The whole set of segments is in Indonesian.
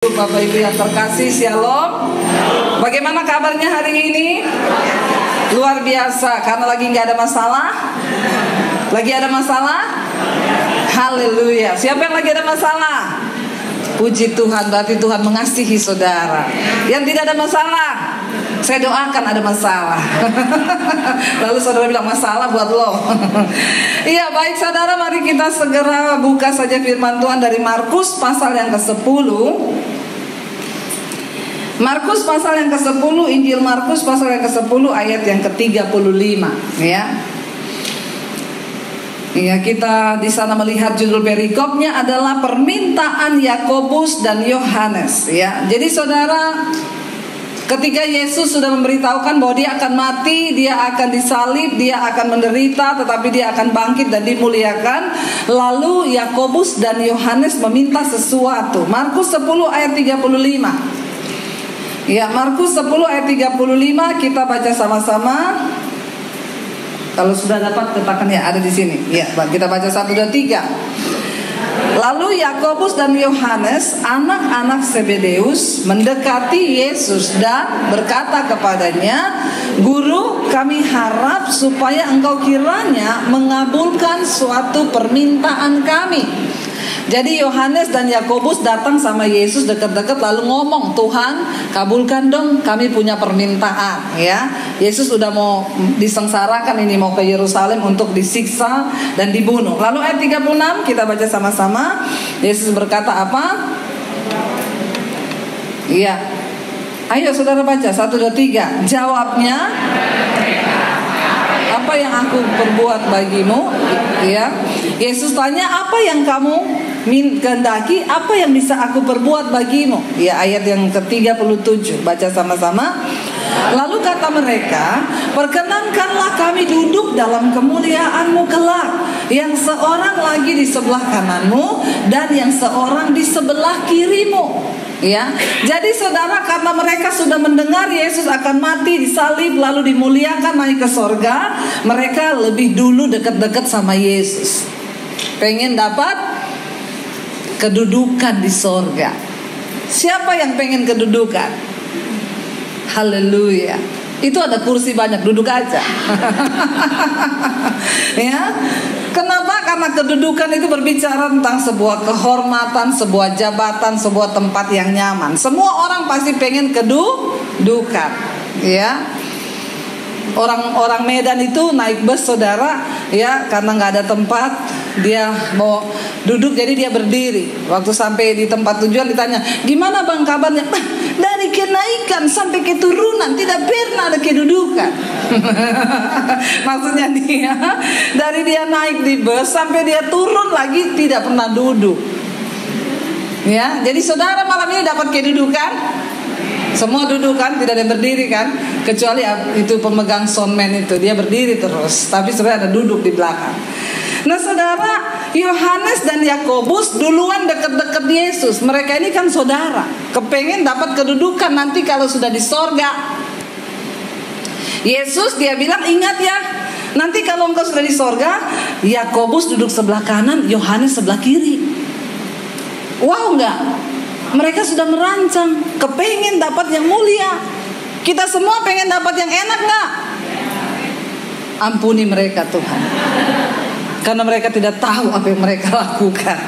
Bapak Ibu yang terkasih, Shalom. Bagaimana kabarnya hari ini? Luar biasa, karena lagi nggak ada masalah. Lagi ada masalah? Haleluya. Siapa yang lagi ada masalah? Puji Tuhan, berarti Tuhan mengasihi saudara. Yang tidak ada masalah, saya doakan ada masalah. Lalu saudara bilang masalah buat lo. Iya, baik saudara, mari kita segera buka saja firman Tuhan dari Markus pasal yang ke-10. Markus pasal yang ke-10, Injil Markus pasal yang ke-10 ayat yang ke-35, ya. Ya, kita di sana melihat judul perikopnya adalah permintaan Yakobus dan Yohanes, ya. Jadi saudara, ketika Yesus sudah memberitahukan bahwa dia akan mati, dia akan disalib, dia akan menderita, tetapi dia akan bangkit dan dimuliakan. Lalu Yakobus dan Yohanes meminta sesuatu. Markus 10 ayat 35. Ya, Markus 10 ayat 35 kita baca sama-sama. Kalau sudah dapat katakan ya, ada di sini. Ya, kita baca 1, 2, 3. Lalu Yakobus dan Yohanes, anak-anak Zebedeus, mendekati Yesus dan berkata kepadanya, "Guru, kami harap supaya engkau kiranya mengabulkan suatu permintaan kami." Jadi Yohanes dan Yakobus datang sama Yesus dekat-dekat lalu ngomong, "Tuhan, kabulkan dong, kami punya permintaan." Ya, Yesus sudah mau disengsarakan, ini mau ke Yerusalem untuk disiksa dan dibunuh. Lalu ayat 36 kita baca sama-sama. Yesus berkata apa? Iya. Ayo saudara baca 1, 2, 3. Jawabnya, "Apa yang aku perbuat bagimu?" Ya. Yesus tanya, "Apa yang kamu kehendaki, apa yang bisa aku perbuat bagimu?" Ya, ayat yang ke-37 baca sama-sama. Lalu kata mereka, "Perkenankanlah kami duduk dalam kemuliaan-Mu kelak, yang seorang lagi di sebelah kanan-Mu dan yang seorang di sebelah kiri-Mu." Ya, jadi saudara, karena mereka sudah mendengar Yesus akan mati, disalib, lalu dimuliakan naik ke sorga, mereka lebih dulu dekat-dekat sama Yesus. Pengen dapat kedudukan di sorga. Siapa yang pengen kedudukan? Haleluya. Itu ada kursi banyak, duduk aja. Ya. Kenapa? Karena kedudukan itu berbicara tentang sebuah kehormatan, sebuah jabatan, sebuah tempat yang nyaman. Semua orang pasti pengen kedudukan, ya. Orang Medan itu naik bus saudara, ya, karena nggak ada tempat, dia mau duduk jadi dia berdiri. Waktu sampai di tempat tujuan ditanya, "Gimana bang kabarnya?" "Dari kenaikan sampai keturunan tidak pernah ada kedudukan." Maksudnya dia dari dia naik di bus sampai dia turun lagi tidak pernah duduk. Ya, jadi saudara malam ini dapat kedudukan. Semua duduk kan, tidak ada yang berdiri kan, kecuali itu pemegang soundman itu, dia berdiri terus, tapi sebenarnya ada duduk di belakang. Nah saudara, Yohanes dan Yakobus duluan dekat-dekat Yesus. Mereka ini kan saudara, kepengen dapat kedudukan nanti kalau sudah di sorga. Yesus dia bilang, "Ingat ya, nanti kalau engkau sudah di sorga, Yakobus duduk sebelah kanan, Yohanes sebelah kiri." Wow enggak? Mereka sudah merancang, kepengen dapat yang mulia. Kita semua pengen dapat yang enak enggak? Ampuni mereka Tuhan, karena mereka tidak tahu apa yang mereka lakukan.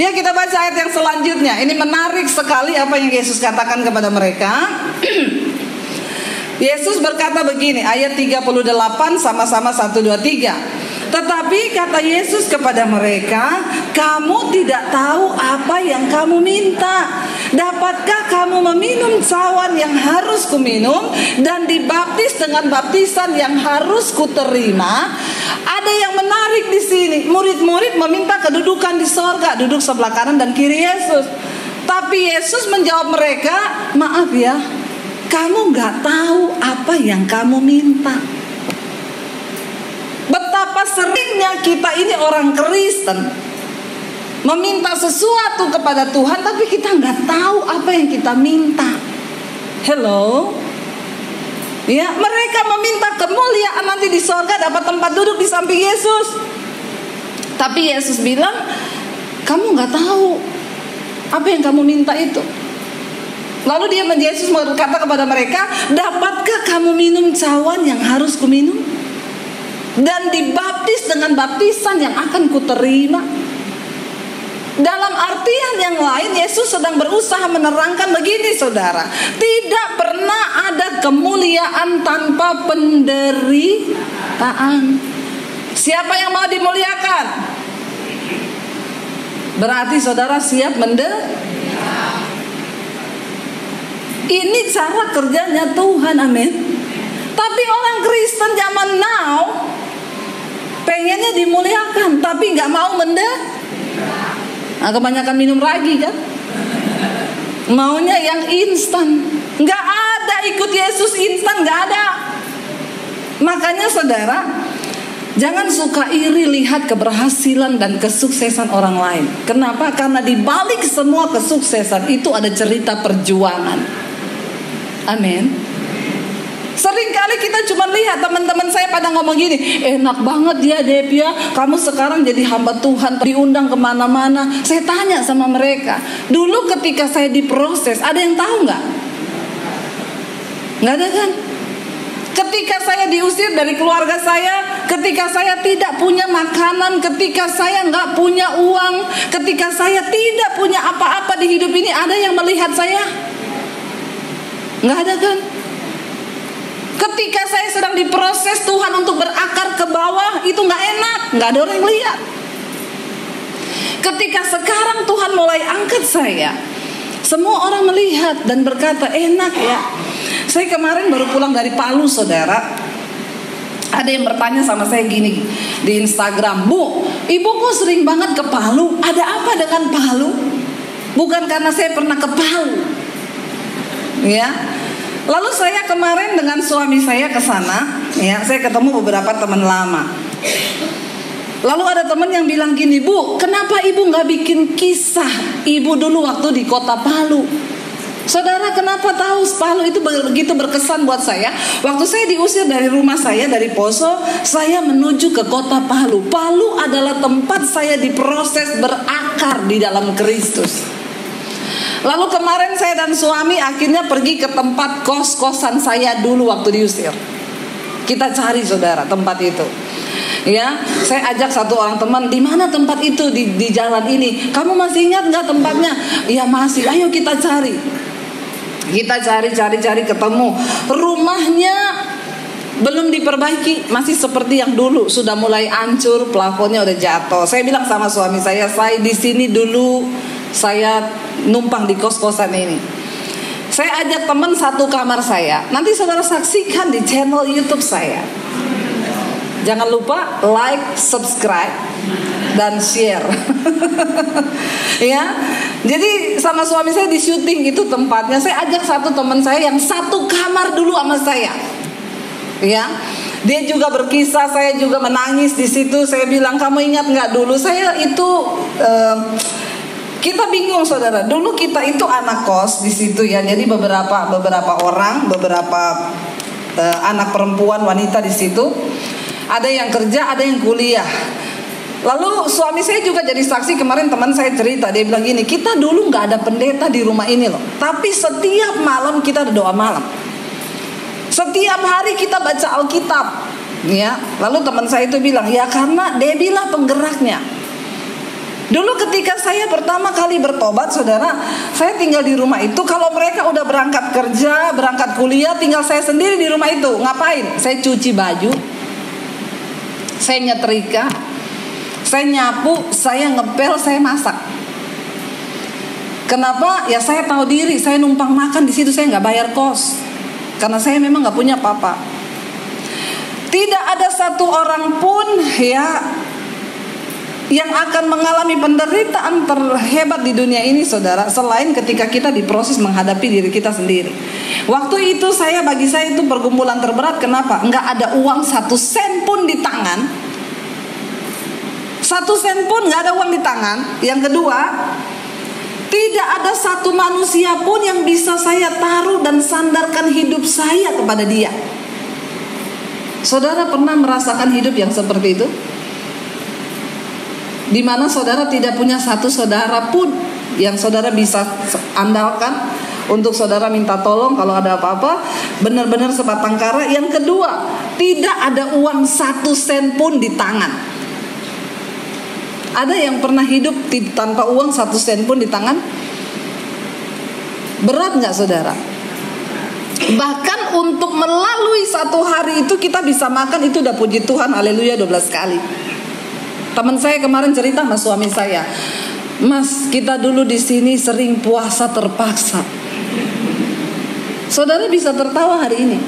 Ya, kita baca ayat yang selanjutnya. Ini menarik sekali apa yang Yesus katakan kepada mereka. Yesus berkata begini, ayat 38 sama-sama 1, 2, 3. Tetapi kata Yesus kepada mereka, "Kamu tidak tahu apa yang kamu minta. Dapatkah kamu meminum cawan yang harus kuminum dan dibaptis dengan baptisan yang harus kuterima?" Ada yang menarik di sini. Murid-murid meminta kedudukan di sorga, duduk sebelah kanan dan kiri Yesus. Tapi Yesus menjawab mereka, "Maaf ya, kamu nggak tahu apa yang kamu minta." Betapa seringnya kita ini orang Kristen meminta sesuatu kepada Tuhan, tapi kita nggak tahu apa yang kita minta. Hello, ya, mereka meminta kemuliaan nanti di sorga, dapat tempat duduk di samping Yesus. Tapi Yesus bilang, "Kamu nggak tahu apa yang kamu minta itu." Lalu Yesus berkata kepada mereka, dapatkah kamu minum cawan yang harus kuminum? Dan dibaptis dengan baptisan yang akan kuterima? Dalam artian yang lain, Yesus sedang berusaha menerangkan begini saudara, tidak pernah ada kemuliaan tanpa penderitaan. Siapa yang mau dimuliakan? Berarti saudara siap menderita. Ini cara kerjanya Tuhan, amin. Tapi orang Kristen zaman now pengennya dimuliakan, tapi nggak mau menderita. Nah, kebanyakan minum ragi kan, maunya yang instan. Nggak ada ikut Yesus instan, nggak ada. Makanya saudara, jangan suka iri lihat keberhasilan dan kesuksesan orang lain. Kenapa? Karena di balik semua kesuksesan itu ada cerita perjuangan. Amin. Seringkali kita cuma lihat teman-teman saya pada ngomong gini, enak banget dia Devia, kamu sekarang jadi hamba Tuhan, diundang kemana-mana. Saya tanya sama mereka, dulu ketika saya diproses, ada yang tahu nggak? Nggak ada kan? Ketika saya diusir dari keluarga saya, ketika saya tidak punya makanan, ketika saya nggak punya uang, ketika saya tidak punya apa-apa di hidup ini, ada yang melihat saya? Nggak ada kan? Ketika saya sedang diproses Tuhan untuk berakar ke bawah, itu nggak enak, nggak ada orang yang lihat. Ketika sekarang Tuhan mulai angkat saya, semua orang melihat dan berkata, enak ya. Saya kemarin baru pulang dari Palu saudara. Ada yang bertanya sama saya gini di Instagram, Bu, ibu kok sering banget ke Palu? Ada apa dengan Palu? Bukan karena saya pernah ke Palu, ya. Lalu saya kemarin dengan suami saya ke sana, ya, saya ketemu beberapa teman lama. Lalu ada teman yang bilang gini, Bu, kenapa ibu nggak bikin kisah ibu dulu waktu di kota Palu? Saudara, kenapa tahu Palu itu begitu berkesan buat saya? Waktu saya diusir dari rumah saya, dari Poso, saya menuju ke kota Palu. Palu adalah tempat saya diproses berakar di dalam Kristus. Lalu kemarin saya dan suami akhirnya pergi ke tempat kos-kosan saya dulu waktu diusir. Kita cari saudara tempat itu. Ya, saya ajak satu orang teman, di mana tempat itu di jalan ini? Kamu masih ingat nggak tempatnya? Ya masih. Ayo kita cari. Kita cari ketemu. Rumahnya belum diperbaiki, masih seperti yang dulu, sudah mulai hancur, plafonnya udah jatuh. Saya bilang sama suami saya di sini dulu saya numpang di kos-kosan ini. Saya ajak teman satu kamar saya. Nanti saudara saksikan di channel YouTube saya. Jangan lupa like, subscribe, dan share. Ya, jadi sama suami saya di syuting itu tempatnya. Saya ajak satu teman saya yang satu kamar dulu sama saya. Ya, dia juga berkisah, saya juga menangis di situ. Saya bilang, kamu ingat nggak dulu saya itu kita bingung saudara. Dulu kita itu anak kos di situ ya. Jadi beberapa orang, beberapa anak perempuan, wanita di situ. Ada yang kerja, ada yang kuliah. Lalu suami saya juga jadi saksi. Kemarin teman saya cerita, dia bilang gini, kita dulu nggak ada pendeta di rumah ini loh. Tapi setiap malam kita ada doa malam. Setiap hari kita baca Alkitab, ya. Lalu teman saya itu bilang, ya karena Debbie lah penggeraknya. Dulu ketika saya pertama kali bertobat, saudara, saya tinggal di rumah itu. Kalau mereka udah berangkat kerja, berangkat kuliah, tinggal saya sendiri di rumah itu. Ngapain? Saya cuci baju, saya nyetrika, saya nyapu, saya ngepel, saya masak. Kenapa? Ya saya tahu diri, saya numpang makan di situ, saya nggak bayar kos. Karena saya memang nggak punya apa-apa. Tidak ada satu orang pun ya yang akan mengalami penderitaan terhebat di dunia ini saudara, selain ketika kita diproses menghadapi diri kita sendiri. Waktu itu bagi saya itu pergumulan terberat. Kenapa? Nggak ada uang 1 sen pun di tangan. 1 sen pun nggak ada uang di tangan. Yang kedua, tidak ada satu manusia pun yang bisa saya taruh dan sandarkan hidup saya kepada dia. Saudara pernah merasakan hidup yang seperti itu? Di mana saudara tidak punya satu saudara pun yang saudara bisa andalkan. untuk saudara minta tolong kalau ada apa-apa, benar-benar sebatang kara. Yang kedua, tidak ada uang 1 sen pun di tangan. Ada yang pernah hidup tanpa uang 1 sen pun di tangan? Berat nggak saudara? Bahkan untuk melalui 1 hari itu kita bisa makan, itu udah puji Tuhan, haleluya 12 kali. Teman saya kemarin cerita sama suami saya, Mas, kita dulu di sini sering puasa terpaksa. Saudara bisa tertawa hari ini,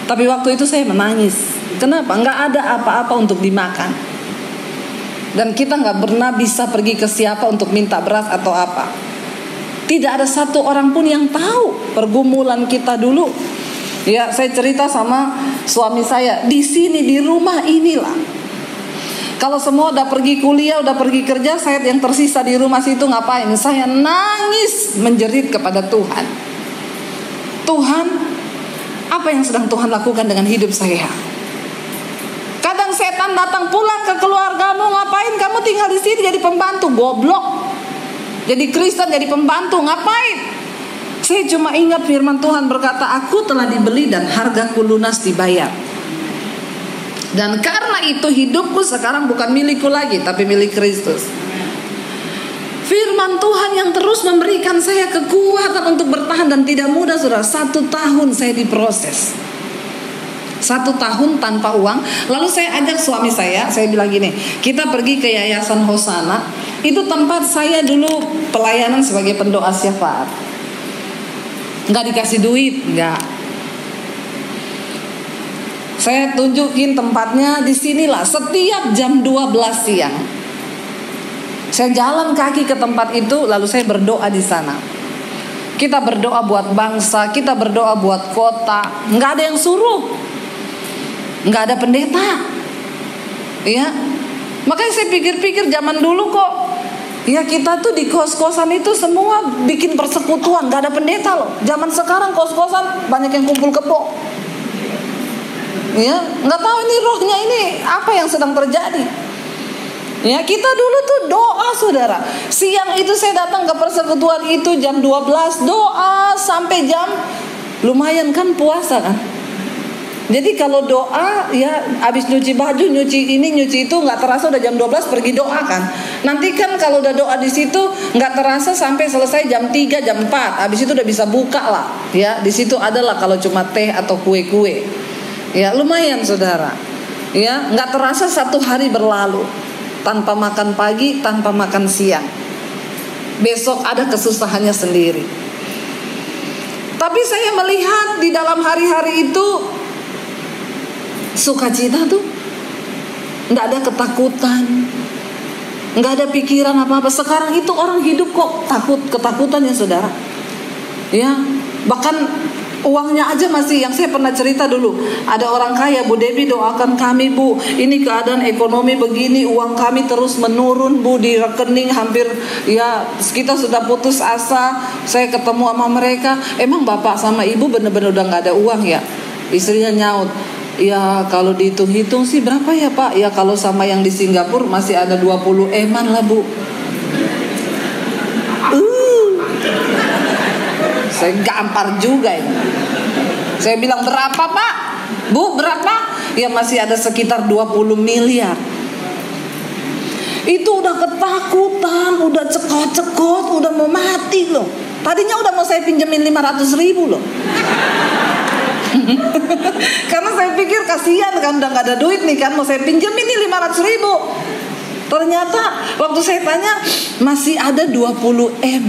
tapi waktu itu saya menangis. Kenapa? Nggak ada apa-apa untuk dimakan. Dan kita nggak pernah bisa pergi ke siapa untuk minta beras atau apa. Tidak ada satu orang pun yang tahu pergumulan kita dulu. Ya, saya cerita sama suami saya, di sini di rumah inilah. Kalau semua udah pergi kuliah, udah pergi kerja, saya yang tersisa di rumah situ ngapain? Saya nangis menjerit kepada Tuhan. Tuhan, apa yang sedang Tuhan lakukan dengan hidup saya? Kadang setan datang, pulang ke keluargamu, ngapain kamu tinggal di sini jadi pembantu? Goblok. Jadi Kristen, jadi pembantu, ngapain? Saya cuma ingat firman Tuhan berkata, aku telah dibeli dan hargaku lunas dibayar. Dan karena itu hidupku sekarang bukan milikku lagi, tapi milik Kristus. Firman Tuhan yang terus memberikan saya kekuatan untuk bertahan, dan tidak mudah saudara. 1 tahun saya diproses, 1 tahun tanpa uang. Lalu saya ajak suami saya bilang gini, kita pergi ke Yayasan Hosana. Itu tempat saya dulu pelayanan sebagai pendoa syafaat. Nggak dikasih duit, nggak. Saya tunjukin tempatnya, di sinilah setiap jam 12 siang. Saya jalan kaki ke tempat itu, lalu saya berdoa di sana. Kita berdoa buat bangsa, kita berdoa buat kota. Nggak ada yang suruh, nggak ada pendeta. Ya, makanya saya pikir-pikir zaman dulu kok, ya kita tuh di kos-kosan itu semua bikin persekutuan, nggak ada pendeta loh. Zaman sekarang kos-kosan banyak yang kumpul kebo. Ya, nggak tahu ini rohnya ini apa yang sedang terjadi. Ya, kita dulu tuh doa saudara. Siang itu saya datang ke persekutuan itu jam 12, doa sampai jam, lumayan kan puasa kan. Jadi kalau doa ya habis nyuci baju, nyuci ini, nyuci itu, nggak terasa udah jam 12 pergi doa kan. Nanti kan kalau udah doa di situ nggak terasa sampai selesai jam 3, jam 4. Habis itu udah bisa buka lah. Ya, di situ adalah kalau cuma teh atau kue-kue. Ya, lumayan saudara. Ya, nggak terasa 1 hari berlalu tanpa makan pagi, tanpa makan siang. Besok ada kesusahannya sendiri. Tapi saya melihat di dalam hari-hari itu sukacita tuh, nggak ada ketakutan, nggak ada pikiran apa-apa. Sekarang itu orang hidup kok ketakutan ya saudara. Ya, bahkan uangnya aja masih, yang saya pernah cerita dulu, ada orang kaya, Bu Devi doakan kami Bu, ini keadaan ekonomi begini, uang kami terus menurun Bu, di rekening hampir, ya kita sudah putus asa. Saya ketemu sama mereka, emang bapak sama ibu bener-bener udah nggak ada uang ya? Istrinya nyaut, ya kalau dihitung-hitung sih berapa ya Pak? Ya kalau sama yang di Singapura masih ada 20 eman lah Bu. Saya gampar juga ini. Saya bilang berapa Pak? Bu berapa? Ya masih ada sekitar 20 miliar. Itu udah ketakutan, udah cekot-cekot, udah mau mati loh. Tadinya udah mau saya pinjemin 500.000 loh. Karena saya pikir kasihan kan, udah gak ada duit nih kan, mau saya pinjemin nih 500.000. Ternyata waktu saya tanya masih ada 20 M.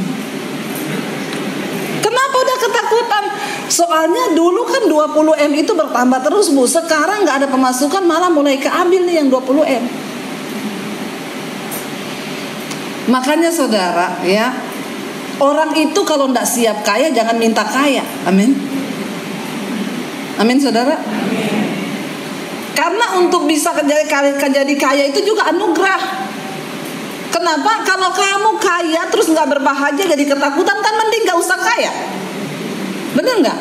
Kenapa udah ketakutan? Soalnya dulu kan 20 M itu bertambah terus Bu. Sekarang gak ada pemasukan, malah mulai keambil nih yang 20 M. Makanya saudara ya, orang itu kalau gak siap kaya jangan minta kaya. Amin. Amin saudara. Karena untuk bisa jadi kaya itu juga anugerah. Kenapa? Kalau kamu kaya terus gak berbahagia jadi ketakutan, kan mending gak usah kaya. Bener gak?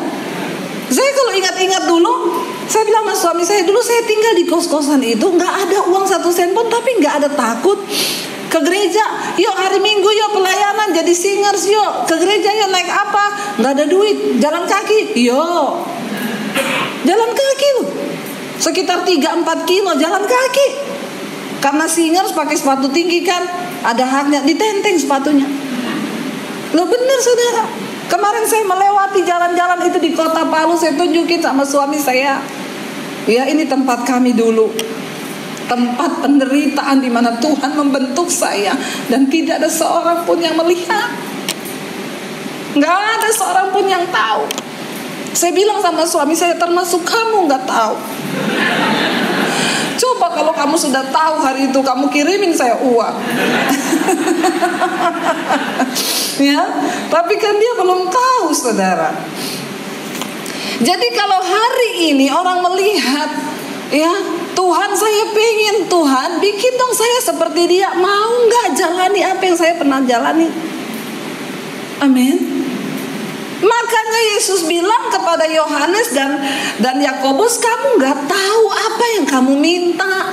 Saya kalau ingat-ingat dulu, saya bilang sama suami saya, dulu saya tinggal di kos-kosan itu gak ada uang 1 sen pun, tapi gak ada takut. ke gereja, yuk hari Minggu yuk pelayanan jadi singers, yuk ke gereja yuk, naik apa? Nggak ada duit, jalan kaki, yuk jalan kaki loh, sekitar 3-4 kilo jalan kaki. Karena singers pakai sepatu tinggi kan, ada haknya, ditenteng sepatunya. Loh bener saudara, kemarin saya melewati jalan-jalan itu di kota Palu, saya tunjukin sama suami saya, ya ini tempat kami dulu, tempat penderitaan di mana Tuhan membentuk saya, dan tidak ada seorang pun yang melihat, nggak ada seorang pun yang tahu. Saya bilang sama suami saya, termasuk kamu nggak tahu. Coba kalau kamu sudah tahu hari itu, kamu kirimin saya uang. Ya, tapi kan dia belum tahu saudara. Jadi kalau hari ini orang melihat, ya Tuhan saya pengen, Tuhan bikin dong saya seperti dia, mau nggak jalani apa yang saya pernah jalani? Amin. Makanya Yesus bilang kepada Yohanes dan Yakobus, kamu nggak tahu apa yang kamu minta.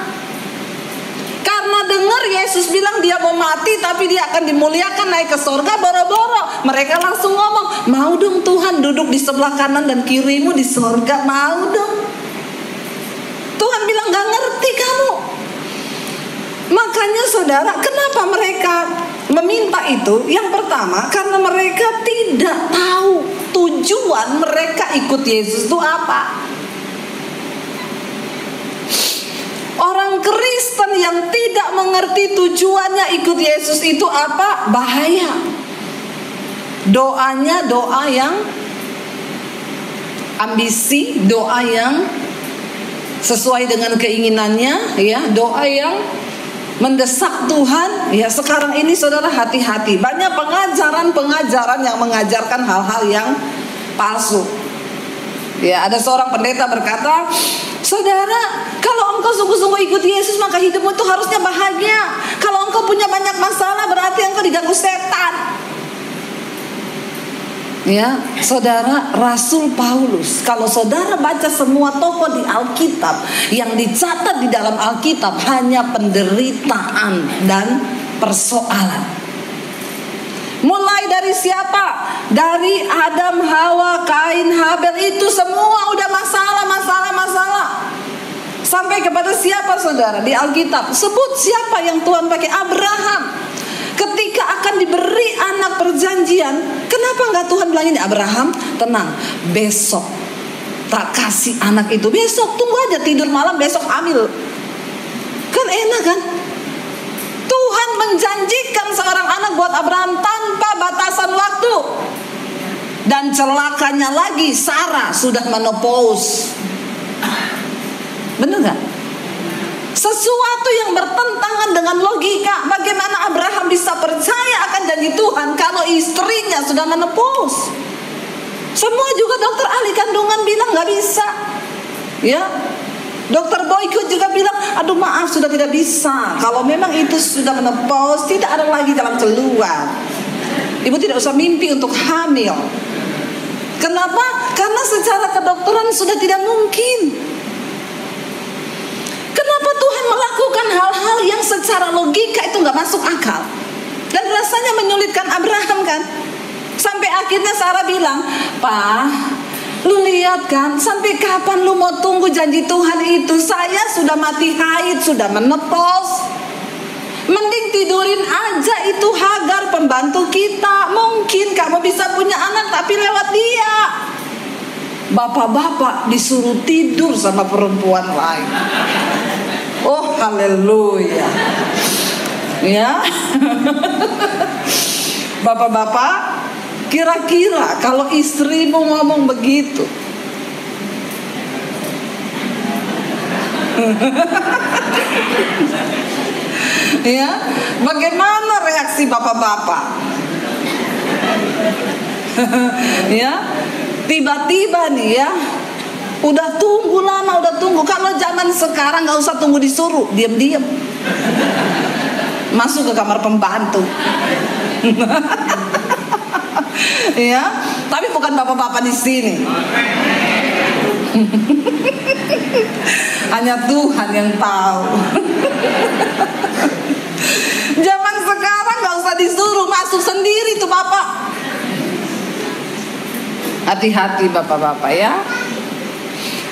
Karena dengar Yesus bilang dia mau mati tapi dia akan dimuliakan naik ke sorga, boro-boro mereka langsung ngomong, mau dong Tuhan duduk di sebelah kanan dan kirimu di sorga, mau dong. Tuhan bilang nggak ngerti kamu. Makanya saudara, kenapa mereka meminta itu? Yang pertama, karena mereka tidak tahu tujuan mereka ikut Yesus itu apa. Orang Kristen yang tidak mengerti tujuannya ikut Yesus itu apa? Bahaya. Doanya doa yang ambisi, doa yang sesuai dengan keinginannya, ya, doa yang mendesak Tuhan. Ya sekarang ini saudara hati-hati, banyak pengajaran yang mengajarkan hal-hal yang palsu. Ya ada seorang pendeta berkata, saudara kalau engkau sungguh-sungguh ikut Yesus maka hidupmu itu harusnya bahagia. Kalau engkau punya banyak masalah berarti engkau diganggu setan. Ya, saudara, Rasul Paulus, kalau saudara baca semua tokoh di Alkitab, yang dicatat di dalam Alkitab hanya penderitaan dan persoalan. Mulai dari siapa? Dari Adam, Hawa, Kain, Habel, itu semua udah masalah. Sampai kepada siapa saudara di Alkitab? Sebut siapa yang Tuhan pakai? Abraham. Ketika akan diberi anak perjanjian, kenapa nggak Tuhan bilang ini, Abraham tenang, besok tak kasih anak itu, besok tunggu aja, tidur malam besok hamil, kan enak kan? Tuhan menjanjikan seorang anak buat Abraham tanpa batasan waktu. Dan celakanya lagi, Sarah sudah menopause. Bener gak? Sesuatu yang bertentangan dengan logika. Bagaimana Abraham bisa percaya akan janji Tuhan kalau istrinya sudah menopause? Semua juga dokter ahli kandungan bilang gak bisa. Ya, Dokter Boyko juga bilang, aduh maaf sudah tidak bisa. Kalau memang itu sudah menopause, tidak ada lagi jalan keluar. Ibu tidak usah mimpi untuk hamil. Kenapa? Karena secara kedokteran sudah tidak mungkin. Kenapa Tuhan melakukan hal-hal yang secara logika itu gak masuk akal? Dan rasanya menyulitkan Abraham kan? Sampai akhirnya Sarah bilang, Pak, lu lihat kan, sampai kapan lu mau tunggu janji Tuhan itu? Saya sudah mati haid, sudah menopause. Mending tidurin aja itu Hagar, pembantu kita. Mungkin kamu bisa punya anak tapi lewat dia. Bapak-bapak disuruh tidur sama perempuan lain. Oh haleluya. Ya. Bapak-bapak, kira-kira kalau istrimu ngomong begitu, ya, bagaimana reaksi bapak-bapak? Ya, tiba-tiba nih ya, udah tunggu lama, udah tunggu. Kalau zaman sekarang nggak usah tunggu disuruh, diam-diam masuk ke kamar pembantu. Ya, tapi bukan bapak-bapak di sini. Hanya Tuhan yang tahu. Zaman sekarang gak usah disuruh, masuk sendiri tuh bapak. Hati-hati bapak-bapak ya.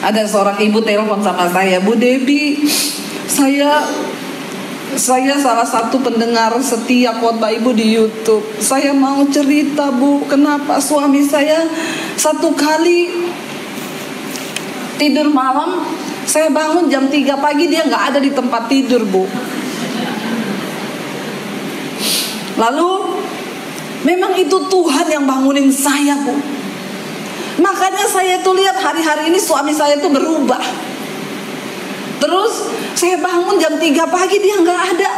Ada seorang ibu telepon sama saya, Bu Debbie, saya salah satu pendengar setia khotbah ibu di YouTube. Saya mau cerita Bu, kenapa suami saya satu kali tidur malam, saya bangun jam 3 pagi dia gak ada di tempat tidur Bu. Lalu memang itu Tuhan yang bangunin saya Bu. Makanya saya tuh lihat hari-hari ini suami saya tuh berubah. Terus saya bangun jam 3 pagi dia gak ada.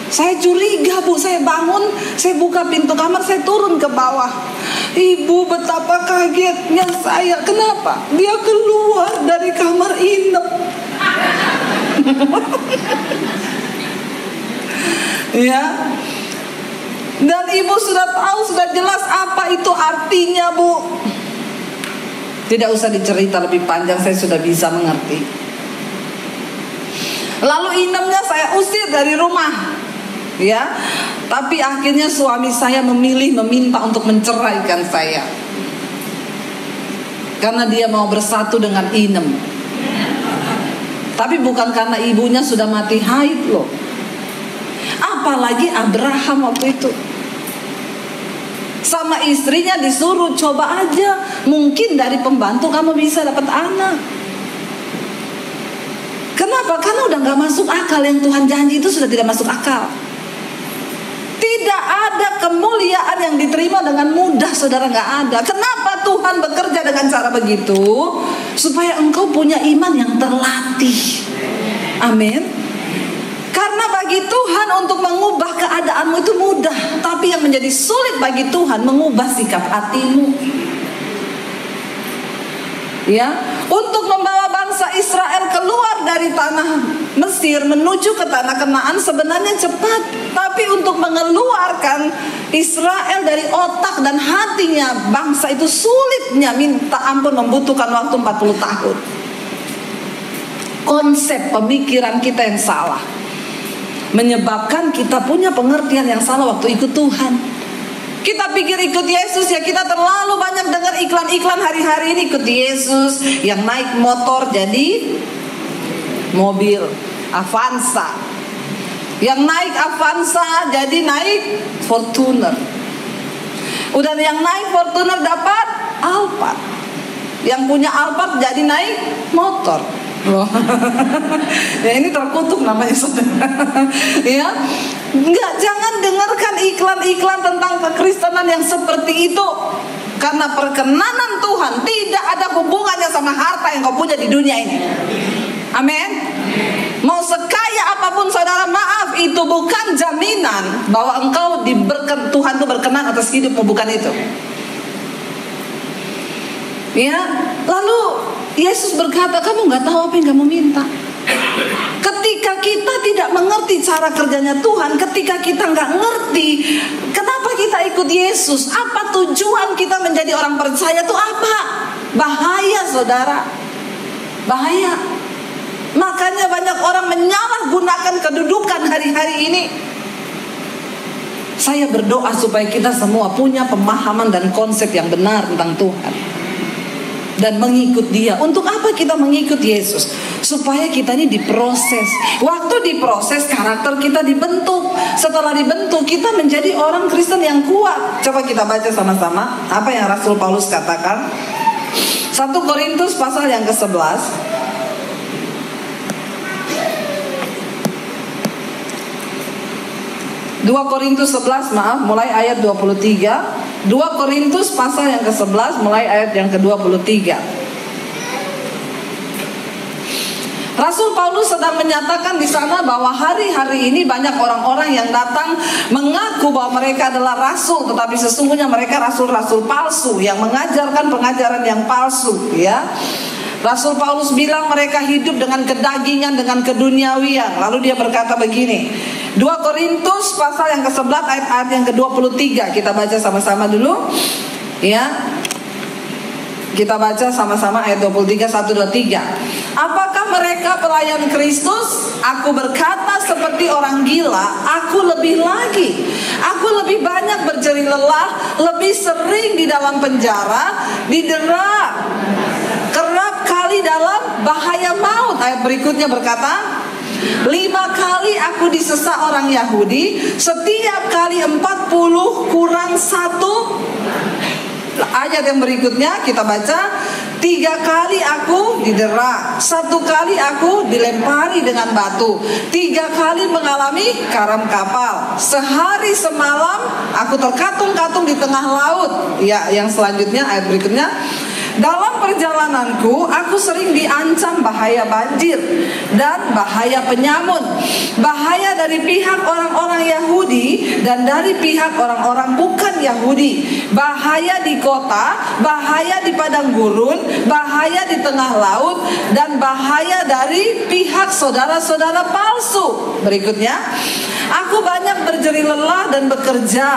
Saya curiga Bu, saya bangun, saya buka pintu kamar, saya turun ke bawah. Ibu, betapa kagetnya saya. Kenapa? Dia keluar dari kamar inap. Ya. Dan ibu sudah tahu, sudah jelas apa itu artinya Bu. Tidak usah dicerita lebih panjang, saya sudah bisa mengerti. Lalu inapnya saya usir dari rumah. Ya, tapi akhirnya suami saya meminta untuk menceraikan saya karena dia mau bersatu dengan Inem. Tapi bukan karena ibunya sudah mati haid loh. Apalagi Abraham waktu itu sama istrinya disuruh, coba aja, mungkin dari pembantu kamu bisa dapat anak. Kenapa? Karena udah gak masuk akal. Yang Tuhan janji itu sudah tidak masuk akal. Tidak ada kemuliaan yang diterima dengan mudah, saudara, gak ada. Kenapa Tuhan bekerja dengan cara begitu? Supaya engkau punya iman yang terlatih. Amin. Karena bagi Tuhan untuk mengubah keadaanmu itu mudah, tapi yang menjadi sulit bagi Tuhan mengubah sikap hatimu. Ya, untuk membawa bangsa Israel keluar dari tanah Mesir menuju ke tanah Kanaan sebenarnya cepat, tapi untuk mengeluarkan Israel dari otak dan hatinya bangsa itu sulitnya minta ampun, membutuhkan waktu 40 tahun. Konsep pemikiran kita yang salah menyebabkan kita punya pengertian yang salah waktu ikut Tuhan. Kita pikir ikut Yesus ya, kita terlalu banyak dengar iklan-iklan hari-hari ini. Ikut Yesus, yang naik motor jadi mobil Avanza, yang naik Avanza jadi naik Fortuner. Udah yang naik Fortuner dapat Alphard, yang punya Alphard jadi naik motor. Ya ini terkutuk namanya saudara. Ya, enggak, jangan dengarkan iklan-iklan tentang kekristenan yang seperti itu. Karena perkenanan Tuhan tidak ada hubungannya sama harta yang kau punya di dunia ini. Amin. Mau sekaya apapun saudara, maaf, itu bukan jaminan bahwa engkau Tuhan itu berkenan atas hidupmu, bukan itu. Ya, lalu Yesus berkata, kamu gak tahu apa yang kamu minta. Ketika kita tidak mengerti cara kerjanya Tuhan, ketika kita gak ngerti kenapa kita ikut Yesus, apa tujuan kita menjadi orang percaya itu apa, bahaya saudara, bahaya. Makanya banyak orang menyalahgunakan kedudukan hari-hari ini. Saya berdoa supaya kita semua punya pemahaman dan konsep yang benar tentang Tuhan dan mengikut Dia. Untuk apa kita mengikut Yesus? Supaya kita ini diproses. Waktu diproses, karakter kita dibentuk. Setelah dibentuk, kita menjadi orang Kristen yang kuat. Coba kita baca sama-sama apa yang Rasul Paulus katakan. 1 Korintus pasal yang ke-11. 2 Korintus 11, maaf, mulai ayat 23. 2 Korintus pasal yang ke-11 mulai ayat yang ke-23. Rasul Paulus sedang menyatakan di sana bahwa hari-hari ini banyak orang-orang yang datang mengaku bahwa mereka adalah rasul, tetapi sesungguhnya mereka rasul-rasul palsu yang mengajarkan pengajaran yang palsu, ya. Rasul Paulus bilang mereka hidup dengan kedagingan, dengan keduniawian. Lalu dia berkata begini, 2 Korintus pasal yang ke-11 ayat yang ke-23. Kita baca sama-sama dulu, ya. 2 Kita baca sama-sama ayat 23, 1, 2, 3. Apakah mereka pelayan Kristus? Aku berkata seperti orang gila, aku lebih lagi. Aku lebih banyak berjerih lelah, lebih sering di dalam penjara, didera kerap kali dalam bahaya maut. Ayat berikutnya berkata, 5 kali aku disesa orang Yahudi, setiap kali 40 kurang 1. Ayat yang berikutnya kita baca, 3 kali aku didera, 1 kali aku dilempari dengan batu, 3 kali mengalami karam kapal, sehari semalam aku terkatung-katung di tengah laut. Ya, yang selanjutnya ayat berikutnya, dalam perjalananku aku sering diancam bahaya banjir dan bahaya penyamun, bahaya dari pihak orang-orang Yahudi dan dari pihak orang-orang bukan Yahudi, bahaya di kota, bahaya di padang gurun, bahaya di tengah laut, dan bahaya dari pihak saudara-saudara palsu. Berikutnya, aku banyak berjerih lelah dan bekerja,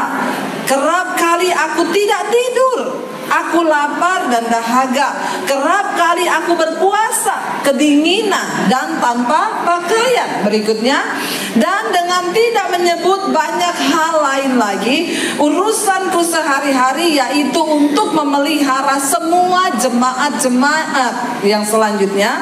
kerap kali aku tidak tidur. Aku lapar dan dahaga, kerap kali aku berpuasa, kedinginan dan tanpa pakaian. Berikutnya, dan dengan tidak menyebut banyak hal lain lagi, urusanku sehari-hari yaitu untuk memelihara semua jemaat-jemaat. Yang selanjutnya,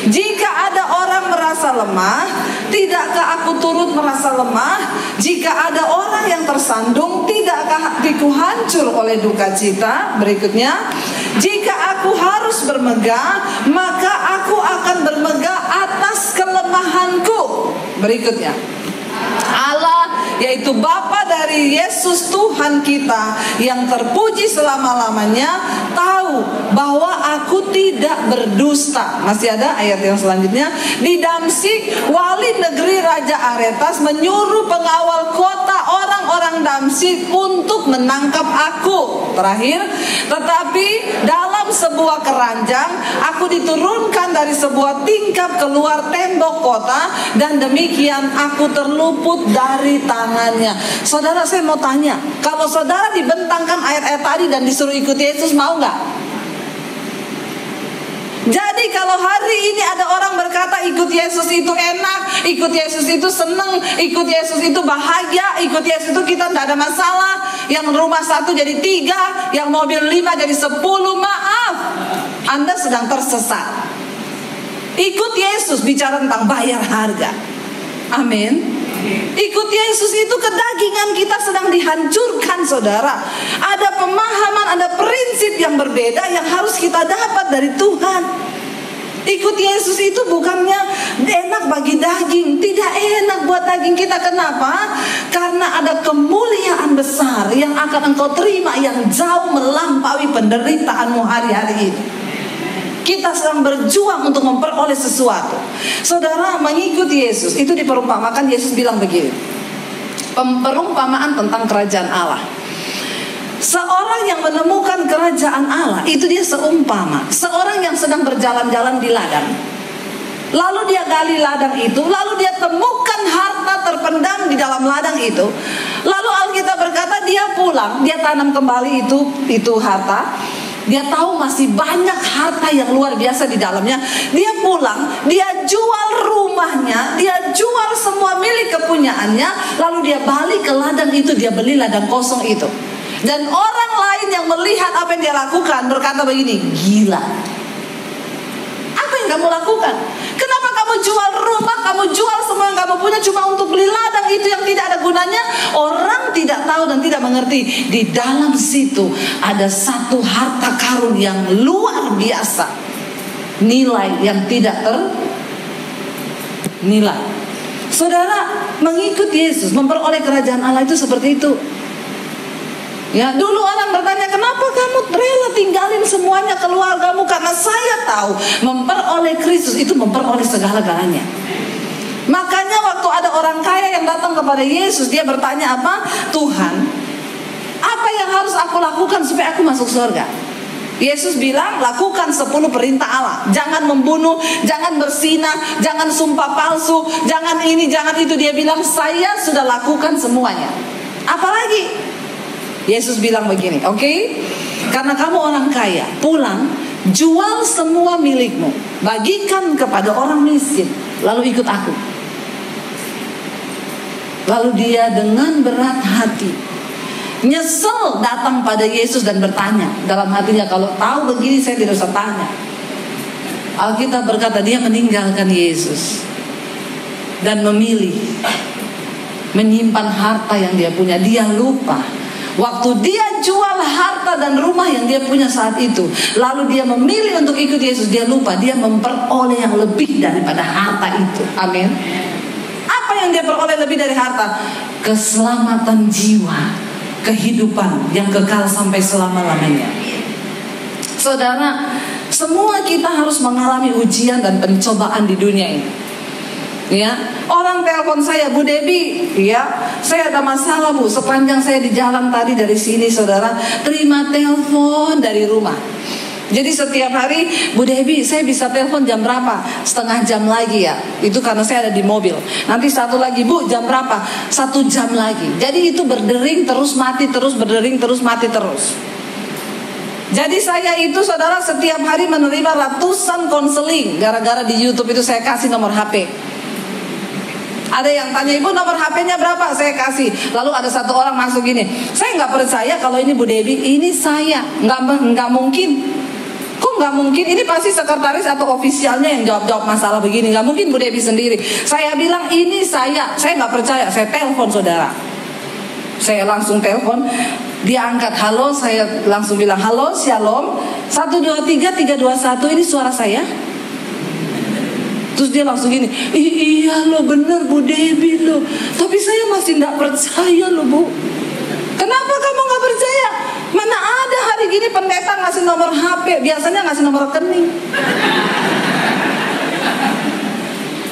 jika ada orang merasa lemah, tidakkah aku turut merasa lemah? Jika ada orang yang tersandung, tidakkah hatiku hancur oleh duka cita? Berikutnya, jika aku harus bermegah, maka aku akan bermegah atas kelemahanku. Berikutnya, Allah yaitu Bapa dari Yesus Tuhan kita yang terpuji selama-lamanya tahu bahwa aku tidak berdusta. Masih ada ayat yang selanjutnya. Di Damsyik, wali negeri Raja Aretas menyuruh pengawal kota orang-orang Damsyik untuk menangkap aku. Terakhir, tetapi dalam sebuah keranjang aku diturunkan dari sebuah tingkap keluar tembok kota, dan demikian aku terluput dari tangannya. Saudara, saya mau tanya, kalau saudara dibentangkan ayat-ayat tadi dan disuruh ikut Yesus, mau nggak? Jadi kalau hari ini ada orang berkata ikut Yesus itu enak, ikut Yesus itu seneng, ikut Yesus itu bahagia, ikut Yesus itu kita tidak ada masalah, yang rumah 1 jadi 3, yang mobil 5 jadi 10, maaf, Anda sedang tersesat. Ikut Yesus bicara tentang bayar harga. Amin. Ikut Yesus itu kedagingan kita sedang dihancurkan, saudara. Ada pemahaman, ada prinsip yang berbeda yang harus kita dapat dari Tuhan. Ikut Yesus itu bukannya enak bagi daging, tidak enak buat daging kita. Kenapa? Karena ada kemuliaan besar yang akan engkau terima yang jauh melampaui penderitaanmu hari-hari ini. Kita sedang berjuang untuk memperoleh sesuatu. Saudara, mengikuti Yesus itu diperumpamakan, Yesus bilang begini, perumpamaan tentang kerajaan Allah. Seorang yang menemukan kerajaan Allah itu dia seumpama seorang yang sedang berjalan-jalan di ladang. Lalu dia gali ladang itu, lalu dia temukan harta terpendam di dalam ladang itu. Lalu Alkitab berkata dia pulang, dia tanam kembali itu harta. Dia tahu masih banyak harta yang luar biasa di dalamnya. Dia pulang, dia jual rumahnya, dia jual semua milik kepunyaannya, lalu dia balik ke ladang itu, dia beli ladang kosong itu. Dan orang lain yang melihat apa yang dia lakukan berkata begini, gila. Apa yang kamu lakukan? Kenapa kamu jual rumah, kamu jual semua yang kamu punya cuma untuk beli ladang itu yang tidak ada gunanya? Orang tidak tahu dan tidak mengerti. Di dalam situ ada satu harta karun yang luar biasa, nilai yang tidak ternilai. Saudara, mengikut Yesus, memperoleh kerajaan Allah itu seperti itu. Ya, dulu orang bertanya, kenapa kamu rela tinggalin semuanya, keluargamu? Karena saya tahu memperoleh Kristus itu memperoleh segala-galanya. Makanya waktu ada orang kaya yang datang kepada Yesus, dia bertanya apa? Tuhan, apa yang harus aku lakukan supaya aku masuk surga? Yesus bilang, lakukan 10 perintah Allah. Jangan membunuh, jangan berzina, jangan sumpah palsu, jangan ini, jangan itu. Dia bilang, saya sudah lakukan semuanya. Apalagi? Yesus bilang begini, oke? karena kamu orang kaya, pulang, jual semua milikmu, bagikan kepada orang miskin, lalu ikut aku. Lalu dia dengan berat hati, nyesel datang pada Yesus dan bertanya dalam hatinya, kalau tahu begini saya tidak usah tanya. Alkitab berkata dia meninggalkan Yesus dan memilih menyimpan harta yang dia punya. Dia lupa waktu dia jual harta dan rumah yang dia punya saat itu, lalu dia memilih untuk ikut Yesus. Dia lupa dia memperoleh yang lebih daripada harta itu. Amin. Apa yang dia peroleh lebih dari harta? Keselamatan jiwa, kehidupan yang kekal sampai selama-lamanya. Saudara, semua kita harus mengalami ujian dan pencobaan di dunia ini. Ya, orang telepon saya, Bu Debbie, ya, saya ada masalah Bu. Sepanjang saya di jalan tadi dari sini, saudara, terima telepon dari rumah. Jadi setiap hari, Bu Debbie, saya bisa telepon jam berapa? Setengah jam lagi ya. Itu karena saya ada di mobil. Nanti satu lagi, Bu, jam berapa? 1 jam lagi. Jadi itu berdering terus mati terus, berdering terus mati terus. Jadi saya itu, saudara, setiap hari menerima ratusan konseling. Gara-gara di YouTube itu saya kasih nomor HP. Ada yang tanya, Ibu nomor HP-nya berapa? Saya kasih. Lalu ada satu orang masuk gini, saya nggak percaya kalau ini Bu Debbie. Ini saya, nggak mungkin. Kok nggak mungkin? Ini pasti sekretaris atau ofisialnya yang jawab masalah begini. Nggak mungkin Bu Debbie sendiri. Saya bilang ini saya nggak percaya. Saya telepon saudara. Saya langsung telepon. Dia angkat, halo, saya langsung bilang, halo, shalom, 123 321, ini suara saya. Terus dia langsung gini, iya loh bener Bu Debbie loh, tapi saya masih gak percaya loh Bu. Kenapa kamu gak percaya? Mana ada hari gini pendeta ngasih nomor HP, biasanya ngasih nomor rekening.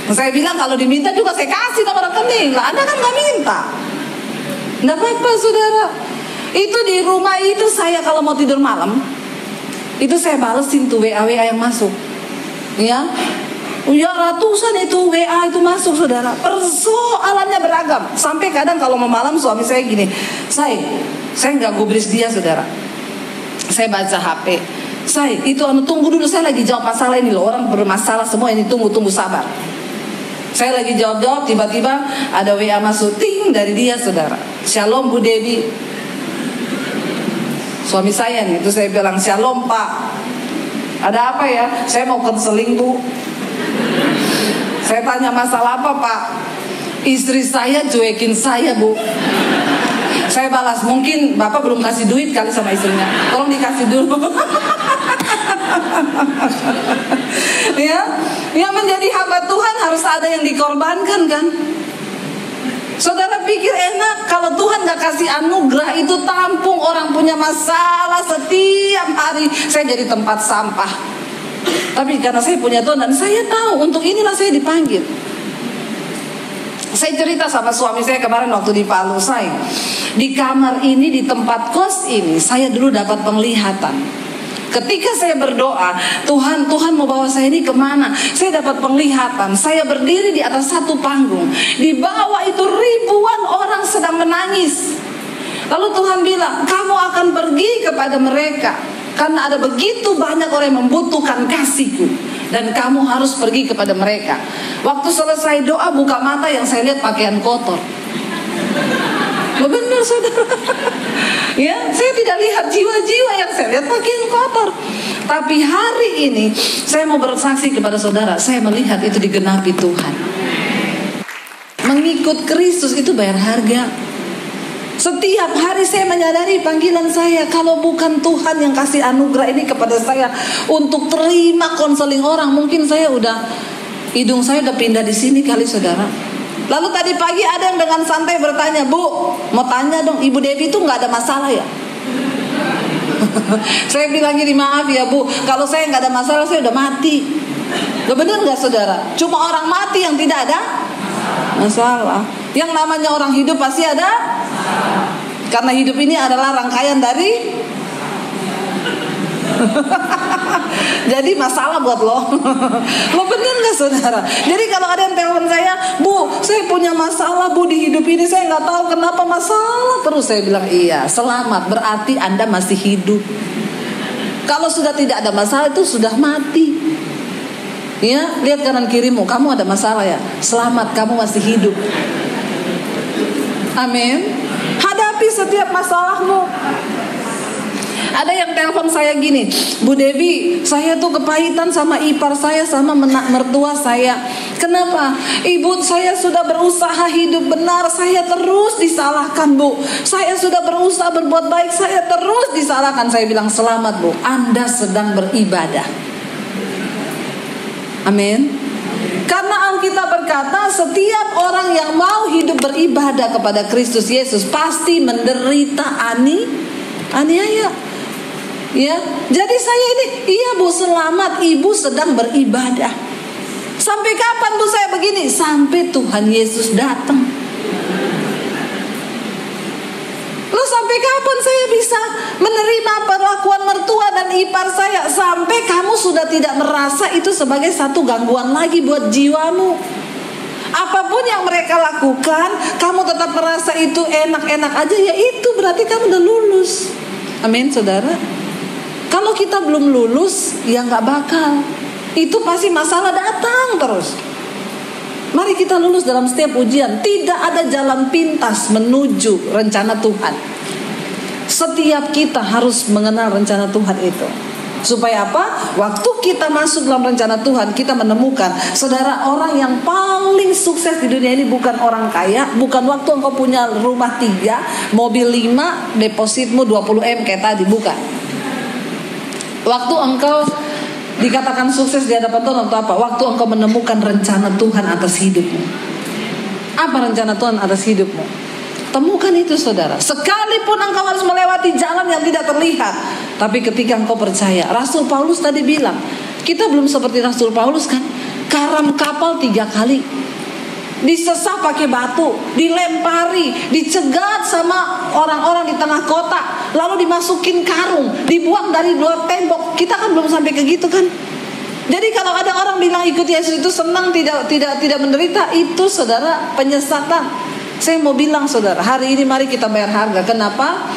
Saya bilang kalau diminta juga saya kasih nomor rekening, lah Anda kan gak minta. Gak apa-apa saudara. Itu di rumah itu saya kalau mau tidur malam, itu saya balesin tuh WA yang masuk. Ya, ratusan itu WA itu masuk saudara. Persoalannya beragam. Sampai kadang kalau mau malam suami saya gini, saya nggak gubris dia saudara. Saya baca HP. Itu tunggu dulu, saya lagi jawab masalah ini loh. Orang bermasalah semua ini, tunggu sabar. Saya lagi jawab, tiba-tiba ada WA masuk, ting, dari dia saudara. Shalom Bu Debbie. Suami saya nih, itu saya bilang, shalom Pak. Ada apa ya? Saya mau konseling Bu. Saya tanya masalah apa Pak? Istri saya cuekin saya Bu. Saya balas, mungkin Bapak belum kasih duit kali sama istrinya. Tolong dikasih dulu. Ya, yang menjadi hamba Tuhan harus ada yang dikorbankan kan? Saudara pikir enak kalau Tuhan gak kasih anugerah itu tampung orang punya masalah setiap hari. Saya jadi tempat sampah. Tapi karena saya punya Tuhan dan saya tahu untuk inilah saya dipanggil. Saya cerita sama suami saya kemarin waktu di Palu, di kamar ini, di tempat kos ini, saya dulu dapat penglihatan. Ketika saya berdoa, Tuhan mau bawa saya ini kemana? Saya dapat penglihatan. Saya berdiri di atas satu panggung. Di bawah itu ribuan orang sedang menangis. Lalu Tuhan bilang, kamu akan pergi kepada mereka. Karena ada begitu banyak orang yang membutuhkan kasih-Ku. Dan kamu harus pergi kepada mereka. Waktu selesai doa, buka mata, yang saya lihat pakaian kotor. Benar saudara. Ya, saya tidak lihat jiwa-jiwa, yang saya lihat pakaian kotor. Tapi hari ini saya mau bersaksi kepada saudara, saya melihat itu digenapi Tuhan. Mengikut Kristus itu bayar harga. Setiap hari saya menyadari panggilan saya. Kalau bukan Tuhan yang kasih anugerah ini kepada saya untuk terima konseling orang, mungkin saya hidung saya udah pindah di sini kali saudara. Lalu tadi pagi ada yang dengan santai bertanya, Bu, mau tanya dong, Ibu Debbie itu gak ada masalah ya? Saya bilang gini, maaf ya Bu, kalau saya gak ada masalah saya udah mati. Gak benar gak saudara? Cuma orang mati yang tidak ada masalah. Yang namanya orang hidup pasti ada. Karena hidup ini adalah rangkaian dari jadi masalah buat lo. Lo bener gak saudara? Jadi kalau ada yang telepon saya, Bu, saya punya masalah Bu di hidup ini, saya gak tahu kenapa masalah terus. Saya bilang, iya, selamat, berarti Anda masih hidup. Kalau sudah tidak ada masalah itu sudah mati. Ya, lihat kanan kirimu, kamu ada masalah ya? Selamat, kamu masih hidup. Amin. Hadapi setiap masalahmu. Ada yang telepon saya gini, Bu Devi, saya tuh kepahitan sama ipar saya, sama mertua saya. Kenapa? Ibu saya sudah berusaha hidup benar, saya terus disalahkan, Bu. Saya sudah berusaha berbuat baik, saya terus disalahkan. Saya bilang, selamat, Bu, Anda sedang beribadah. Amin. Karena Alkitab berkata, setiap orang yang mau hidup beribadah kepada Kristus Yesus pasti menderita aniaya. Ya, jadi saya ini, iya Bu, selamat, Ibu sedang beribadah. Sampai kapan Bu saya begini? Sampai Tuhan Yesus datang. Loh, sampai kapan saya bisa menerima perlakuan mertua dan ipar saya? Sampai kamu sudah tidak merasa itu sebagai satu gangguan lagi buat jiwamu. Apapun yang mereka lakukan, kamu tetap merasa itu enak-enak aja, ya itu berarti kamu udah lulus. Amin, saudara. Kalau kita belum lulus, ya nggak bakal. Itu pasti masalah datang terus. Mari kita lulus dalam setiap ujian. Tidak ada jalan pintas menuju rencana Tuhan. Setiap kita harus mengenal rencana Tuhan itu. Supaya apa? Waktu kita masuk dalam rencana Tuhan, kita menemukan, saudara, orang yang paling sukses di dunia ini bukan orang kaya. Bukan waktu engkau punya rumah 3, mobil 5, depositmu 20M kayak tadi, bukan. Waktu engkau dikatakan sukses di hadapan Tuhan atau apa? Waktu engkau menemukan rencana Tuhan atas hidupmu. Apa rencana Tuhan atas hidupmu? Temukan itu, saudara. Sekalipun engkau harus melewati jalan yang tidak terlihat, tapi ketika engkau percaya, Rasul Paulus tadi bilang, kita belum seperti Rasul Paulus kan? Karam kapal 3 kali, disesah pakai batu, dilempari, dicegat sama orang-orang di tengah kota, lalu dimasukin karung, dibuang dari luar tembok. Kita kan belum sampai ke gitu kan? Jadi kalau ada orang bilang ikut Yesus itu senang, tidak menderita, itu saudara penyesatan. Saya mau bilang, saudara, hari ini mari kita bayar harga. Kenapa?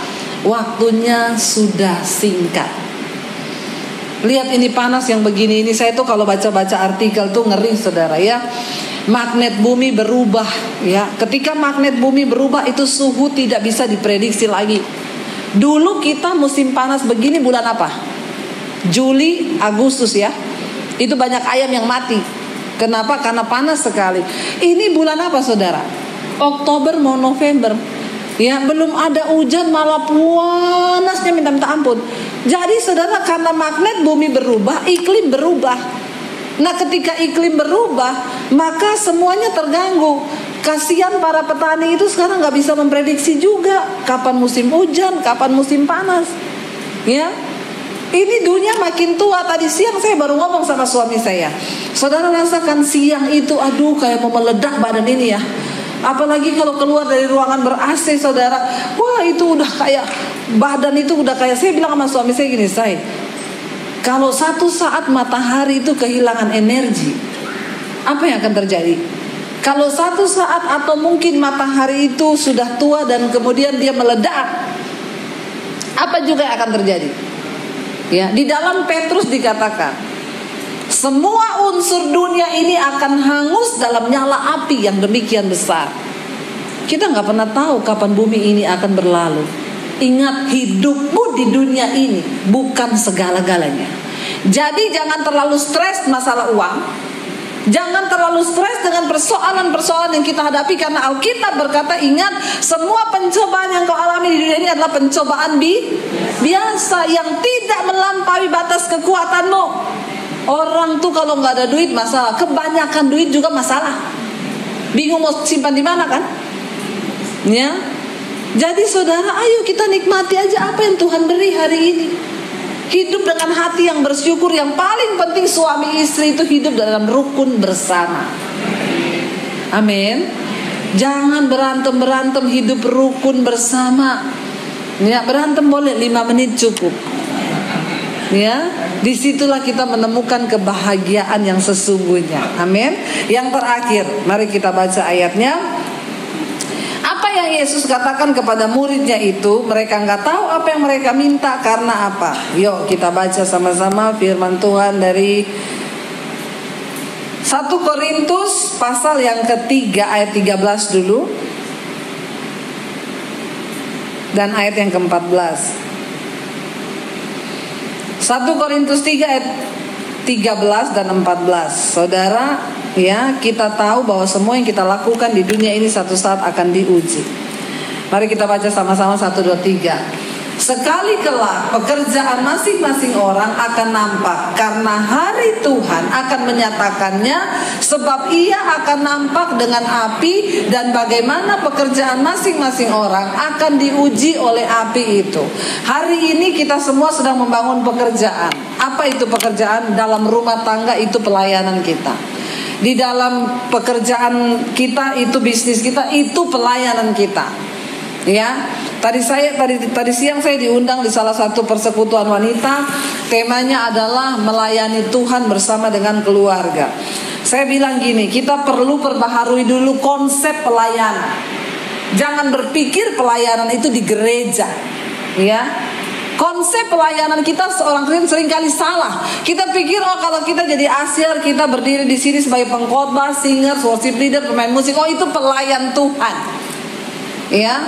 Waktunya sudah singkat. Lihat ini panas yang begini ini, saya tuh kalau baca-baca artikel tuh ngeri, saudara, ya. Magnet bumi berubah, ya. Ketika magnet bumi berubah, itu suhu tidak bisa diprediksi lagi. Dulu kita musim panas begini bulan apa? Juli, Agustus, ya. Itu banyak ayam yang mati. Kenapa? Karena panas sekali. Ini bulan apa, saudara? Oktober mau November, ya. Belum ada hujan, malah panasnya minta ampun. Jadi saudara, karena magnet bumi berubah, iklim berubah. Nah, ketika iklim berubah, maka semuanya terganggu. Kasihan para petani itu sekarang nggak bisa memprediksi juga kapan musim hujan, kapan musim panas. Ya, ini dunia makin tua. Tadi siang saya baru ngomong sama suami saya. Saudara rasakan siang itu, aduh, kayak mau meledak badan ini ya. Apalagi kalau keluar dari ruangan ber-AC, saudara. Wah, itu udah kayak, badan itu udah kayak, saya bilang sama suami saya gini, saya, kalau satu saat matahari itu kehilangan energi, apa yang akan terjadi? Kalau satu saat atau mungkin matahari itu sudah tua dan kemudian dia meledak, apa juga yang akan terjadi? Ya, di dalam Petrus dikatakan, semua unsur dunia ini akan hangus dalam nyala api yang demikian besar. Kita nggak pernah tahu kapan bumi ini akan berlalu. Ingat, hidupmu di dunia ini bukan segala-galanya. Jadi jangan terlalu stres masalah uang. Jangan terlalu stres dengan persoalan-persoalan yang kita hadapi. Karena Alkitab berkata, ingat, semua pencobaan yang kau alami di dunia ini adalah pencobaan biasa yang tidak melampaui batas kekuatanmu. Orang tuh kalau nggak ada duit masalah, kebanyakan duit juga masalah. Bingung mau simpan di mana kan? Ya. Jadi saudara, ayo kita nikmati aja apa yang Tuhan beri hari ini. Hidup dengan hati yang bersyukur. Yang paling penting suami istri itu hidup dalam rukun bersama. Amin. Jangan berantem-berantem, hidup rukun bersama. Ya, berantem boleh 5 menit cukup. Ya, disitulah kita menemukan kebahagiaan yang sesungguhnya. Amin. Yang terakhir, mari kita baca ayatnya. Apa yang yang Yesus katakan kepada muridnya itu, mereka nggak tahu apa yang mereka minta karena apa. Yuk kita baca sama-sama firman Tuhan dari 1 Korintus pasal yang ketiga ayat 13 dulu dan ayat yang ke-14. 1 Korintus 3 ayat 13 dan 14. Saudara, ya, kita tahu bahwa semua yang kita lakukan di dunia ini satu saat akan diuji. Mari kita baca sama-sama 1, 2, 3. Sekali kelak pekerjaan masing-masing orang akan nampak, karena hari Tuhan akan menyatakannya, sebab ia akan nampak dengan api, dan bagaimana pekerjaan masing-masing orang akan diuji oleh api itu. Hari ini kita semua sedang membangun pekerjaan. Apa itu pekerjaan? Dalam rumah tangga itu pelayanan kita. Di dalam pekerjaan kita itu bisnis kita, itu pelayanan kita. Ya, tadi siang saya diundang di salah satu persekutuan wanita. Temanya adalah melayani Tuhan bersama dengan keluarga. Saya bilang gini, kita perlu perbaharui dulu konsep pelayanan. Jangan berpikir pelayanan itu di gereja. Ya, konsep pelayanan kita seorang Kristen seringkali salah. Kita pikir, oh kalau kita jadi asyir, kita berdiri di sini sebagai pengkhotbah, singer, worship leader, pemain musik, oh itu pelayan Tuhan. Ya,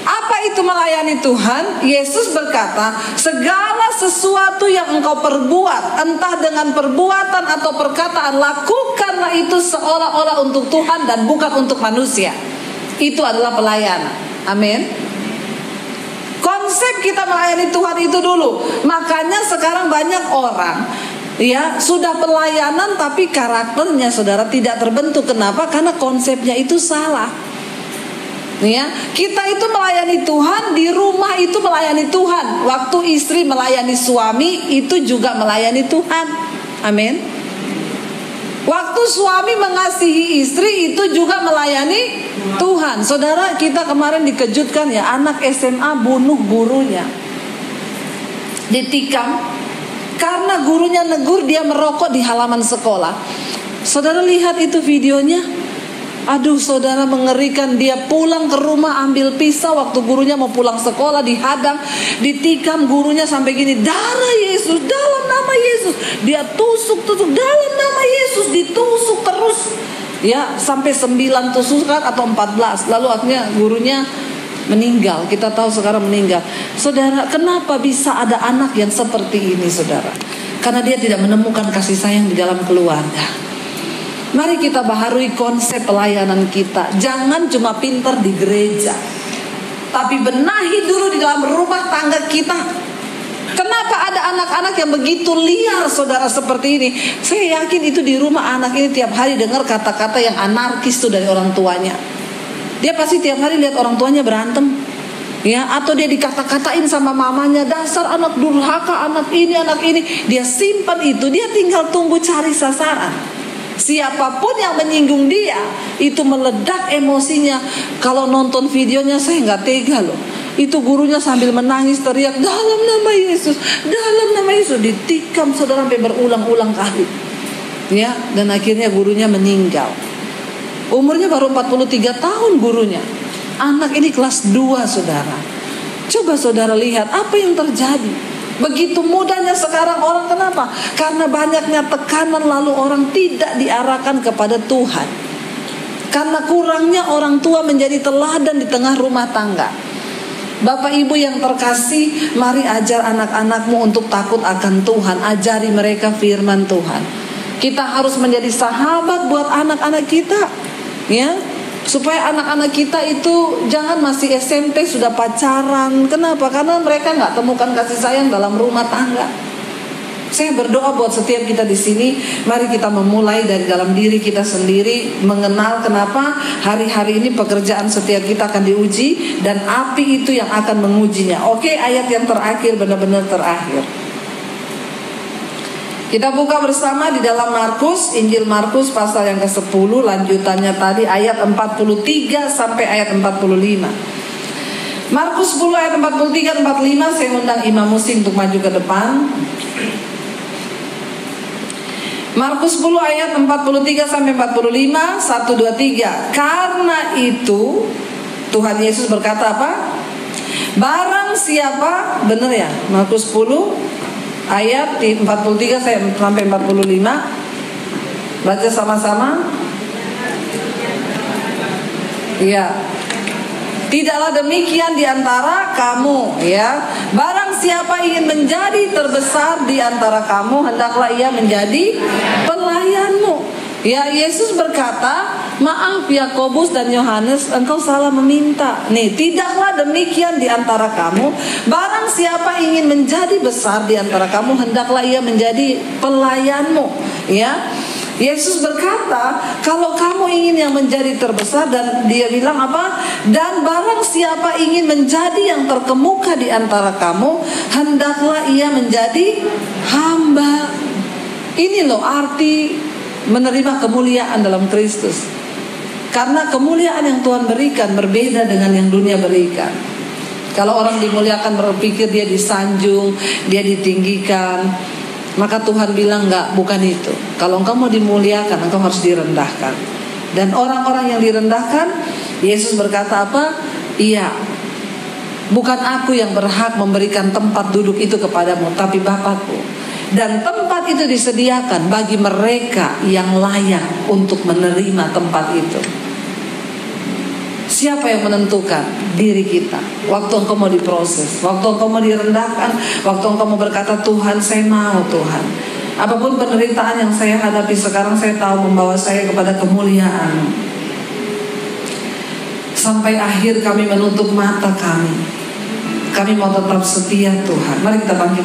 apa itu melayani Tuhan? Yesus berkata, segala sesuatu yang engkau perbuat, entah dengan perbuatan atau perkataan, lakukanlah itu seolah-olah untuk Tuhan dan bukan untuk manusia. Itu adalah pelayanan. Amin. Konsep kita melayani Tuhan itu dulu. Makanya sekarang banyak orang, ya, sudah pelayanan tapi karakternya saudara tidak terbentuk. Kenapa? Karena konsepnya itu salah. Ya, kita itu melayani Tuhan, di rumah itu melayani Tuhan. Waktu istri melayani suami, itu juga melayani Tuhan. Amin. Waktu suami mengasihi istri, itu juga melayani Tuhan. Saudara, kita kemarin dikejutkan ya, anak SMA bunuh gurunya, ditikam karena gurunya negur dia merokok di halaman sekolah. Saudara lihat itu videonya. Aduh saudara, mengerikan. Dia pulang ke rumah ambil pisau, waktu gurunya mau pulang sekolah dihadang, ditikam gurunya sampai gini, darah Yesus, dalam nama Yesus. Dia tusuk dalam nama Yesus, ditusuk terus. Ya, sampai 9 tusukan atau 14. Lalu akhirnya gurunya meninggal. Kita tahu sekarang meninggal. Saudara, kenapa bisa ada anak yang seperti ini saudara? Karena dia tidak menemukan kasih sayang di dalam keluarga. Mari kita baharui konsep pelayanan kita. Jangan cuma pintar di gereja, tapi benahi dulu di dalam rumah tangga kita. Kenapa ada anak-anak yang begitu liar saudara seperti ini? Saya yakin itu di rumah anak ini tiap hari dengar kata-kata yang anarkis tuh dari orang tuanya. Dia pasti tiap hari lihat orang tuanya berantem, ya, atau dia dikata-katain sama mamanya, dasar anak durhaka, anak ini. Dia simpan itu, dia tinggal tunggu cari sasaran. Siapapun yang menyinggung dia, itu meledak emosinya. Kalau nonton videonya saya nggak tega loh. Itu gurunya sambil menangis teriak, dalam nama Yesus, dalam nama Yesus. Ditikam saudara sampai berulang-ulang kali. Ya, dan akhirnya gurunya meninggal. Umurnya baru 43 tahun gurunya. Anak ini kelas 2 saudara. Coba saudara lihat apa yang terjadi. Begitu mudahnya sekarang orang, kenapa? Karena banyaknya tekanan, lalu orang tidak diarahkan kepada Tuhan. Karena kurangnya orang tua menjadi teladan di tengah rumah tangga. Bapak ibu yang terkasih, mari ajar anak-anakmu untuk takut akan Tuhan. Ajari mereka firman Tuhan. Kita harus menjadi sahabat buat anak-anak kita, ya, supaya anak-anak kita itu jangan masih SMP sudah pacaran. Kenapa? Karena mereka nggak temukan kasih sayang dalam rumah tangga. Saya berdoa buat setiap kita di sini. Mari kita memulai dari dalam diri kita sendiri, mengenal kenapa hari-hari ini pekerjaan setiap kita akan diuji, dan api itu yang akan mengujinya. Oke, ayat yang terakhir, benar-benar terakhir. Kita buka bersama di dalam Markus, Injil Markus pasal yang ke-10, lanjutannya tadi ayat 43 sampai ayat 45. Markus 10 ayat 43-45, saya undang Imam Musi untuk maju ke depan. Markus 10 ayat 43 sampai 45, 1, 2, 3. Karena itu Tuhan Yesus berkata apa? Barang siapa, benar ya, Markus 10 ayat 43 sampai 45. Baca sama-sama. Ya. Tidaklah demikian di antara kamu, ya. Barang siapa ingin menjadi terbesar di antara kamu, hendaklah ia menjadi pelayanmu. Ya, Yesus berkata, maaf Yakobus dan Yohanes, engkau salah meminta. Nih, tidaklah demikian di antara kamu. Barang siapa ingin menjadi besar di antara kamu, hendaklah ia menjadi pelayanmu. Ya, Yesus berkata, kalau kamu ingin yang menjadi terbesar, dan dia bilang apa? Dan barang siapa ingin menjadi yang terkemuka di antara kamu, hendaklah ia menjadi hamba. Ini loh arti menerima kemuliaan dalam Kristus. Karena kemuliaan yang Tuhan berikan berbeda dengan yang dunia berikan. Kalau orang dimuliakan berpikir dia disanjung, dia ditinggikan. Maka Tuhan bilang enggak, bukan itu. Kalau engkau mau dimuliakan, engkau harus direndahkan. Dan orang-orang yang direndahkan, Yesus berkata apa? Iya, bukan aku yang berhak memberikan tempat duduk itu kepadamu, tapi Bapakku. Dan tempat itu disediakan bagi mereka yang layak untuk menerima tempat itu. Siapa yang menentukan? Diri kita. Waktu engkau mau diproses, waktu engkau mau direndahkan, waktu engkau mau berkata, Tuhan saya mau Tuhan, apapun penderitaan yang saya hadapi sekarang, saya tahu membawa saya kepada kemuliaan. Sampai akhir kami menutup mata kami mau tetap setia Tuhan. Mari kita bangkit.